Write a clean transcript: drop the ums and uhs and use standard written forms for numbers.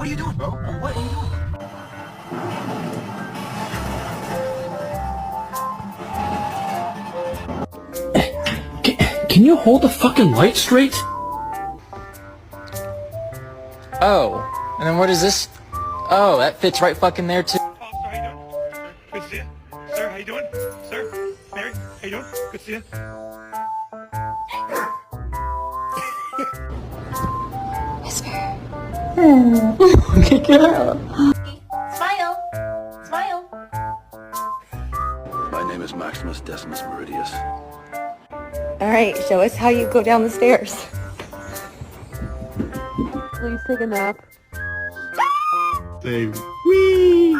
are you doing, bro? What are you doing? Can you hold the fucking light straight? Oh, and then what is this? Oh, that fits right fucking there too. Oh, sir, how you doing? Good to see you. Sir, how you doing? Sir, Mary, how you doing? Good to see you. Good girl. Smile. Smile. My name is Maximus Decimus Meridius. All right, show us how you go down the stairs. Please take a nap. Say, wee!